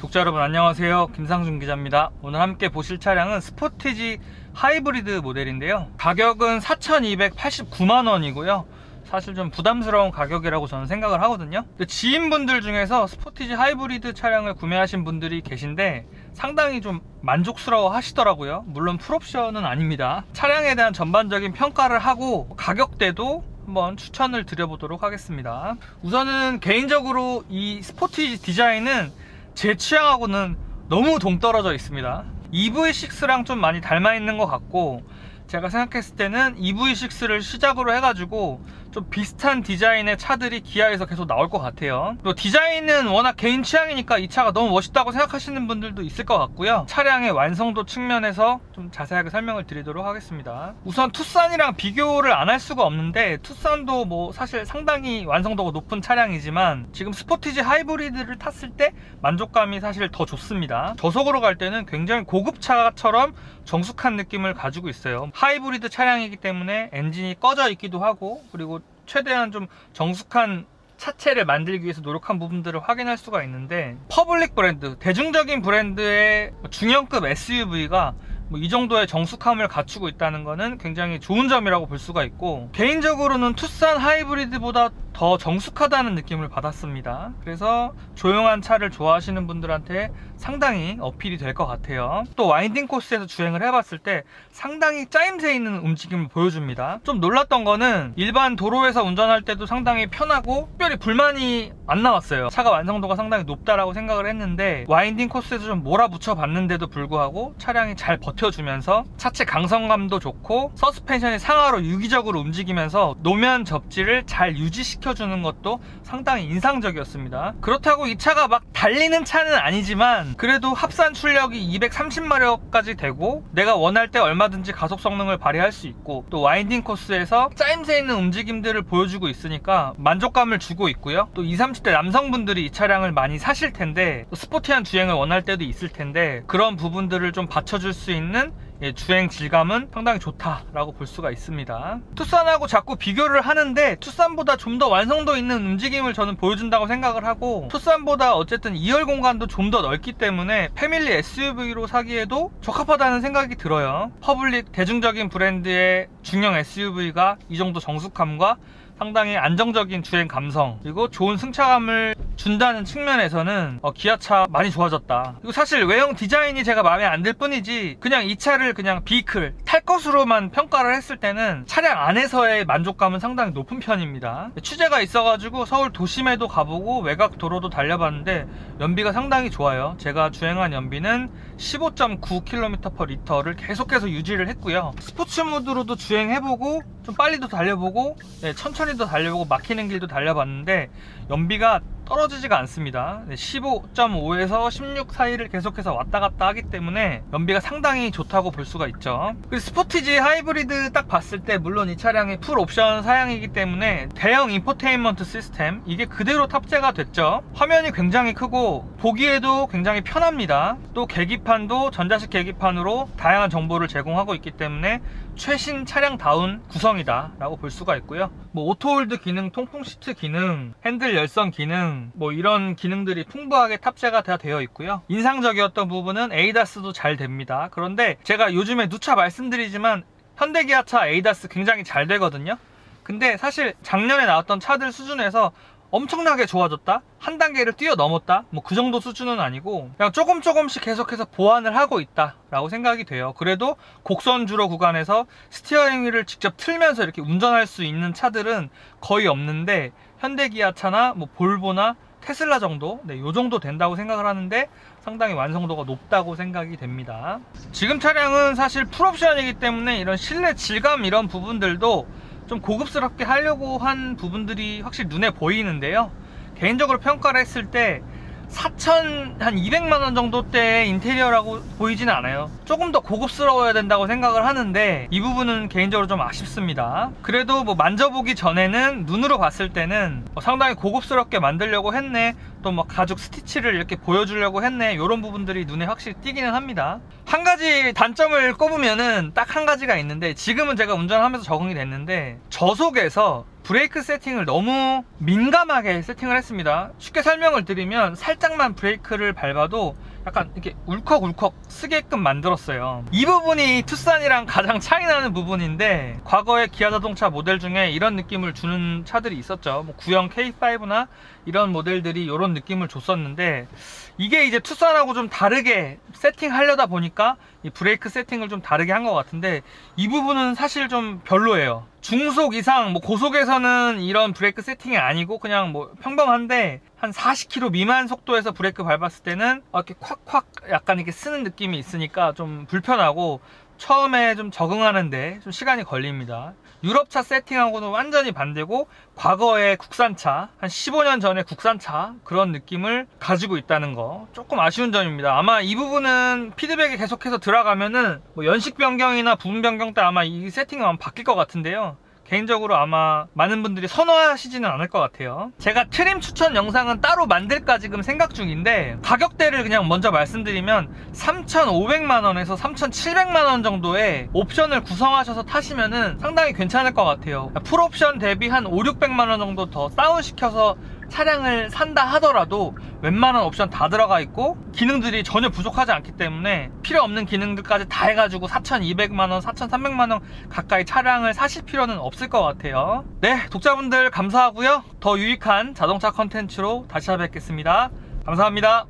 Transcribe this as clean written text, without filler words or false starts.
구독자 여러분 안녕하세요. 김상준 기자입니다. 오늘 함께 보실 차량은 스포티지 하이브리드 모델인데요. 가격은 4,289만원이고요 사실 좀 부담스러운 가격이라고 저는 생각을 하거든요. 지인분들 중에서 스포티지 하이브리드 차량을 구매하신 분들이 계신데 상당히 좀 만족스러워 하시더라고요. 물론 풀옵션은 아닙니다. 차량에 대한 전반적인 평가를 하고 가격대도 한번 추천을 드려보도록 하겠습니다. 우선은 개인적으로 이 스포티지 디자인은 제 취향하고는 너무 동떨어져 있습니다. EV6랑 좀 많이 닮아 있는 것 같고, 제가 생각했을 때는 EV6를 시작으로 해가지고 좀 비슷한 디자인의 차들이 기아에서 계속 나올 것 같아요. 또 디자인은 워낙 개인 취향이니까 이 차가 너무 멋있다고 생각하시는 분들도 있을 것 같고요. 차량의 완성도 측면에서 좀 자세하게 설명을 드리도록 하겠습니다. 우선 투싼이랑 비교를 안 할 수가 없는데, 투싼도 뭐 사실 상당히 완성도가 높은 차량이지만 지금 스포티지 하이브리드를 탔을 때 만족감이 사실 더 좋습니다. 저속으로 갈 때는 굉장히 고급차처럼 정숙한 느낌을 가지고 있어요. 하이브리드 차량이기 때문에 엔진이 꺼져 있기도 하고, 그리고 최대한 좀 정숙한 차체를 만들기 위해서 노력한 부분들을 확인할 수가 있는데, 퍼블릭 브랜드, 대중적인 브랜드의 중형급 SUV가 이 정도의 정숙함을 갖추고 있다는 것은 굉장히 좋은 점이라고 볼 수가 있고, 개인적으로는 투싼 하이브리드보다 더 정숙하다는 느낌을 받았습니다. 그래서 조용한 차를 좋아하시는 분들한테 상당히 어필이 될 것 같아요. 또 와인딩 코스에서 주행을 해봤을 때 상당히 짜임새 있는 움직임을 보여줍니다. 좀 놀랐던 거는 일반 도로에서 운전할 때도 상당히 편하고 특별히 불만이 안 나왔어요. 차가 완성도가 상당히 높다라고 생각을 했는데, 와인딩 코스에서 좀 몰아붙여 봤는데도 불구하고 차량이 잘 버텨주면서 차체 강성감도 좋고, 서스펜션이 상하로 유기적으로 움직이면서 노면 접지를 잘 유지시켜주는 것도 상당히 인상적이었습니다. 그렇다고 이 차가 막 달리는 차는 아니지만 그래도 합산 출력이 230마력까지 되고 내가 원할 때 얼마든지 가속 성능을 발휘할 수 있고, 또 와인딩 코스에서 짜임새 있는 움직임들을 보여주고 있으니까 만족감을 주고 있고요. 또 20, 30대 남성분들이 이 차량을 많이 사실 텐데, 또 스포티한 주행을 원할 때도 있을 텐데, 그런 부분들을 좀 받쳐줄 수 있는 주행 질감은 상당히 좋다라고 볼 수가 있습니다. 투싼하고 자꾸 비교를 하는데, 투싼보다 좀 더 완성도 있는 움직임을 저는 보여준다고 생각을 하고, 투싼보다 어쨌든 2열 공간도 좀 더 넓기 때문에 패밀리 SUV로 사기에도 적합하다는 생각이 들어요. 퍼블릭 대중적인 브랜드의 중형 SUV가 이 정도 정숙함과 상당히 안정적인 주행 감성, 그리고 좋은 승차감을 준다는 측면에서는 기아차 많이 좋아졌다. 그리고 사실 외형 디자인이 제가 마음에 안 들 뿐이지, 그냥 이 차를 그냥 비클 탈 것으로만 평가를 했을 때는 차량 안에서의 만족감은 상당히 높은 편입니다. 취재가 있어가지고 서울 도심에도 가보고 외곽 도로도 달려봤는데 연비가 상당히 좋아요. 제가 주행한 연비는 15.9km/L를 계속해서 유지를 했고요. 스포츠 모드로도 주행해보고 좀 빨리도 달려보고 천천히도 달려보고 막히는 길도 달려봤는데 연비가 떨어지지가 않습니다. 15.5에서 16 사이를 계속해서 왔다 갔다 하기 때문에 연비가 상당히 좋다고 볼 수가 있죠. 그리고 스포티지 하이브리드 딱 봤을 때 물론 이 차량이 풀 옵션 사양이기 때문에 대형 인포테인먼트 시스템, 이게 그대로 탑재가 됐죠. 화면이 굉장히 크고 보기에도 굉장히 편합니다. 또 계기판도 전자식 계기판으로 다양한 정보를 제공하고 있기 때문에 최신 차량다운 구성이다 라고 볼 수가 있고요. 오토홀드 기능, 통풍 시트 기능, 핸들 열선 기능, 이런 기능들이 풍부하게 탑재가 다 되어 있고요. 인상적이었던 부분은 ADAS도 잘 됩니다. 그런데 제가 요즘에 누차 말씀드리지만 현대기아차 ADAS 굉장히 잘 되거든요. 근데 사실 작년에 나왔던 차들 수준에서 엄청나게 좋아졌다? 한 단계를 뛰어넘었다? 그 정도 수준은 아니고 그냥 조금씩 계속해서 보완을 하고 있다 라고 생각이 돼요. 그래도 곡선 주로 구간에서 스티어링 휠을 직접 틀면서 이렇게 운전할 수 있는 차들은 거의 없는데, 현대기아차나 볼보나 테슬라 정도, 요 정도 된다고 생각을 하는데 상당히 완성도가 높다고 생각이 됩니다. 지금 차량은 사실 풀옵션이기 때문에 이런 실내 질감 이런 부분들도 좀 고급스럽게 하려고 한 부분들이 확실히 눈에 보이는데요. 개인적으로 평가를 했을 때 4,200만원 정도대의 인테리어라고 보이지는 않아요. 조금 더 고급스러워야 된다고 생각을 하는데 이 부분은 개인적으로 좀 아쉽습니다. 그래도 만져보기 전에는 눈으로 봤을 때는 상당히 고급스럽게 만들려고 했네, 또 가죽 스티치를 이렇게 보여주려고 했네, 이런 부분들이 눈에 확실히 띄기는 합니다. 한 가지 단점을 꼽으면은 딱 한 가지가 있는데, 지금은 제가 운전하면서 적응이 됐는데, 저속에서 브레이크 세팅을 너무 민감하게 세팅을 했습니다. 쉽게 설명을 드리면 살짝만 브레이크를 밟아도 약간 이렇게 울컥울컥 쓰게끔 만들었어요. 이 부분이 투싼이랑 가장 차이나는 부분인데, 과거의 기아 자동차 모델 중에 이런 느낌을 주는 차들이 있었죠. 뭐 구형 K5나 이런 모델들이 이런 느낌을 줬었는데, 이게 이제 투싼하고 좀 다르게 세팅하려다 보니까 이 브레이크 세팅을 좀 다르게 한 것 같은데, 이 부분은 사실 좀 별로예요. 중속 이상 뭐 고속에서는 이런 브레이크 세팅이 아니고 그냥 뭐 평범한데, 한 40km 미만 속도에서 브레이크 밟았을 때는 이렇게 콱콱 약간 이렇게 쓰는 느낌이 있으니까 좀 불편하고, 처음에 좀 적응하는데 좀 시간이 걸립니다. 유럽차 세팅하고는 완전히 반대고, 과거의 국산차, 한 15년 전의 국산차 그런 느낌을 가지고 있다는 거 조금 아쉬운 점입니다. 아마 이 부분은 피드백이 계속해서 들어가면은 뭐 연식 변경이나 부분 변경 때 아마 이 세팅은 아마 바뀔 것 같은데요, 개인적으로 아마 많은 분들이 선호하시지는 않을 것 같아요. 제가 트림 추천 영상은 따로 만들까 지금 생각 중인데, 가격대를 그냥 먼저 말씀드리면 3,500만원에서 3,700만원 정도의 옵션을 구성하셔서 타시면은 상당히 괜찮을 것 같아요. 풀옵션 대비 한 5,600만원 정도 더 다운시켜서 차량을 산다 하더라도 웬만한 옵션 다 들어가 있고 기능들이 전혀 부족하지 않기 때문에 필요 없는 기능들까지 다 해가지고 4,200만원, 4,300만원 가까이 차량을 사실 필요는 없을 것 같아요. 네, 독자분들 감사하고요. 더 유익한 자동차 컨텐츠로 다시 찾아뵙겠습니다. 감사합니다.